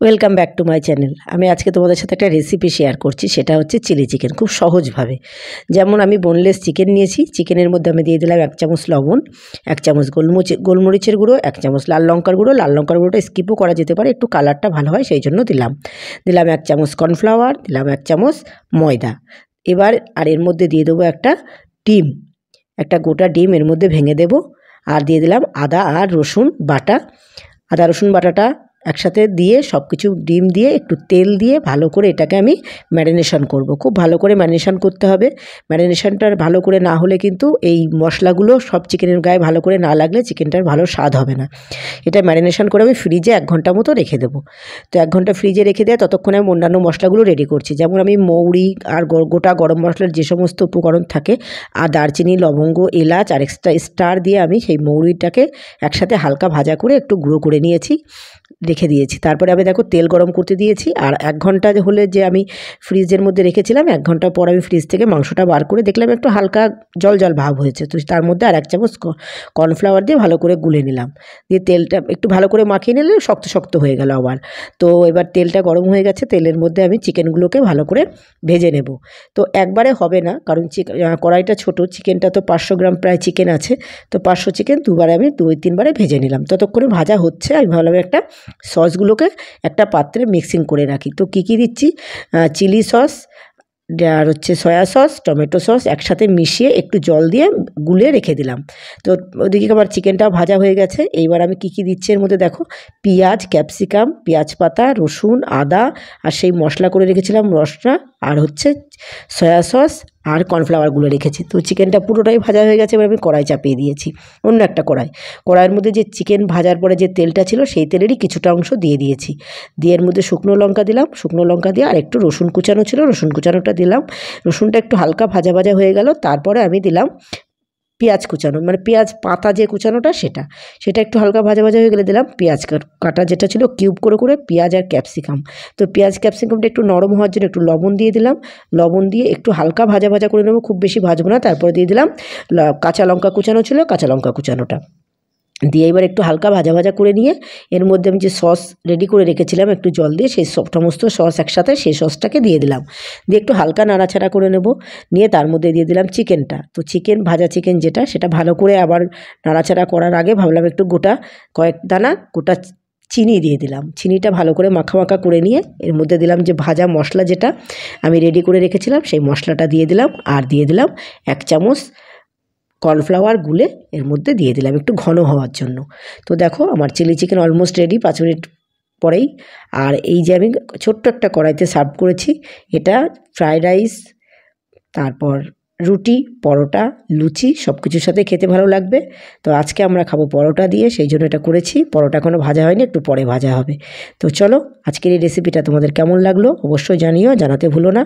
Welcome back to my channel. আমি আজকে তোমাদের সাথে একটা রেসিপি শেয়ার করছি, সেটা হচ্ছে চিলি চিকেন। খুব সহজভাবে, যেমন আমি বোনলেস চিকেন নিয়েছি। চিকেনের মধ্যে আমি দিয়ে দিলাম 1 চামচ লবণ, 1 চামচ গোলমরিচের গুঁড়ো, 1 চামচ লাল লঙ্কার গুঁড়ো। লাল লঙ্কার গুঁড়োটা স্কিপও করা যেতে পারে, একটু কালারটা ভালো হয় সেই জন্য দিলাম। 1 চামচ কর্নফ্লাওয়ার, দিলাম 1 চামচ ময়দা। এবার আর এর মধ্যে দিয়ে দেবো একটা ডিম, একটা গোটা ডিম এর মধ্যে ভেঙে দেব। আর দিয়ে দিলাম আদা আর রসুন বাটা। আদা রসুন বাটাটা একসাথে দিয়ে সব কিছু ডিম দিয়ে একটু তেল দিয়ে ভালো করে এটাকে আমি ম্যারিনেশন করব। খুব ভালো করে ম্যারিনেশন করতে হবে। ম্যারিনেশনটা ভালো করে না হলে কিন্তু এই মশলাগুলো সব চিকেনের গায়ে ভালো করে না লাগলে চিকেনটার ভালো স্বাদ হবে না। এটা ম্যারিনেশন করে আমি ফ্রিজে 1 ঘন্টা মতো রেখে দেবো। তো 1 ঘন্টা ফ্রিজে রেখে দেওয়া ততক্ষণে আমি অন্যান্য মশলাগুলো রেডি করছি। যেমন আমি মৌরি আর গোটা গরম মশলার যে সমস্ত উপকরণ থাকে, আর দারচিনি, লবঙ্গ, এলাচ আর এক্সট্রা স্টার দিয়ে আমি সেই মৌরিটাকে একসাথে হালকা ভাজা করে একটু গুঁড়ো করে নিয়েছি, রেখে দিয়েছি। তারপরে আমি দেখো তেল গরম করতে দিয়েছি। আর 1 ঘন্টা হলে যে আমি ফ্রিজের মধ্যে রেখেছিলাম, 1 ঘন্টা পর আমি ফ্রিজ থেকে মাংসটা বার করে দেখলাম একটু হালকা জল জল ভাব হয়েছে। তো তার মধ্যে আর 1 চামচ কর্নফ্লাওয়ার দিয়ে ভালো করে গুলে নিলাম। দিয়ে তেলটা একটু ভালো করে মাখিয়ে নিলে শক্ত শক্ত হয়ে গেল আবার। তো এবার তেলটা গরম হয়ে গেছে, তেলের মধ্যে আমি চিকেনগুলোকে ভালো করে ভেজে নেব। তো একবারে হবে না, কারণ কড়াইটা ছোটো, চিকেনটা তো 500 গ্রাম প্রায় চিকেন আছে। তো 500 চিকেন দুবারে আমি 2-3 বারে ভেজে নিলাম। ততক্ষণে ভাজা হচ্ছে, আমি ভাবলাম একটা সসগুলোকে একটা পাত্রে মিক্সিং করে রাখি। তো কী দিচ্ছি, চিলি সস আর হচ্ছে সয়া সস, টমেটো সস একসাথে মিশিয়ে একটু জল দিয়ে গুলে রেখে দিলাম। তো ওদিকে আমার চিকেনটাও ভাজা হয়ে গেছে। এইবার আমি কী দিচ্ছি এর মধ্যে দেখো, পেঁয়াজ, ক্যাপসিকাম, পেঁয়াজ পাতা, রসুন, আদা আর সেই মশলা করে রেখেছিলাম রসটা, আর হচ্ছে সয়া সস আর কর্নফ্লাওয়ারগুলো রেখেছি। তো চিকেনটা পুরোটাই ভাজা হয়ে গেছে। এবার আমি কড়াই চাপিয়ে দিয়েছি, অন্য একটা কড়াইয়ের মধ্যে যে চিকেন ভাজার পরে যে তেলটা ছিল সেই তেলেরই কিছুটা অংশ দিয়ে দিয়েছি। দিয়ে এর মধ্যে শুকনো লঙ্কা দিলাম, শুকনো লঙ্কা দিয়ে আর একটু রসুন কুচানো ছিল, রসুন কুচানোটা দিলাম। রসুনটা একটু হালকা ভাজা ভাজা হয়ে গেল। তারপরে আমি দিলাম পেঁয়াজ কুচানো, মানে পেঁয়াজ পাতা যে কুচানোটা সেটা একটু হালকা ভাজা ভাজা হয়ে গেলে দিলাম পেঁয়াজ কাটা যেটা ছিল কিউব করে করে, পেঁয়াজ আর ক্যাপসিকাম। তো পেঁয়াজ ক্যাপসিকামটা একটু নরম হওয়ার জন্য একটু লবণ দিয়ে দিলাম। লবণ দিয়ে একটু হালকা ভাজা ভাজা করে নেবো, খুব বেশি ভাজবো না। তারপরে দিয়ে দিলাম কাঁচা লঙ্কা কুচানো ছিল, কাঁচা লঙ্কা কুচানোটা দিয়ে এবার একটু হালকা ভাজা ভাজা করে নিয়ে এর মধ্যে আমি যে সস রেডি করে রেখেছিলাম একটু জল দিয়ে, সেই সমস্ত সস একসাথে সেই সসটাকে দিয়ে দিলাম। দিয়ে একটু হালকা নাড়াচাড়া করে নেব। নিয়ে তার মধ্যে দিয়ে দিলাম চিকেনটা। তো ভাজা চিকেন যেটা, সেটা ভালো করে আবার নাড়াচাড়া করার আগে ভাবলাম একটু কয়েক দানা গোটা চিনি দিয়ে দিলাম। চিনিটা ভালো করে মাখা মাখা করে নিয়ে এর মধ্যে দিলাম যে ভাজা মশলা যেটা আমি রেডি করে রেখেছিলাম, সেই মশলাটা দিয়ে দিলাম। আর দিয়ে দিলাম 1 চামচ কর্নফ্লাওয়ার গুলে এর মধ্যে দিয়ে দিলাম একটু ঘন হওয়ার জন্য। তো দেখো আমার chilli chicken almost ready 5 minute পরেই। আর এই যে আমি ছোট্ট একটা কড়াইতে সার্ভ করেছি, এটা ফ্রায়েড রাইস, তারপর রুটি, পরোটা, লুচি সব কিছুর সাথে খেতে ভালো লাগবে। তো আজকে আমরা খাবো পরোটা দিয়ে, সেই জন্য এটা করেছি। পরোটা এখনও ভাজা হয়নি, একটু পরে ভাজা হবে। তো চলো, আজকের এই রেসিপিটা তোমাদের কেমন লাগলো অবশ্যই জানিও, জানাতে ভুলো না।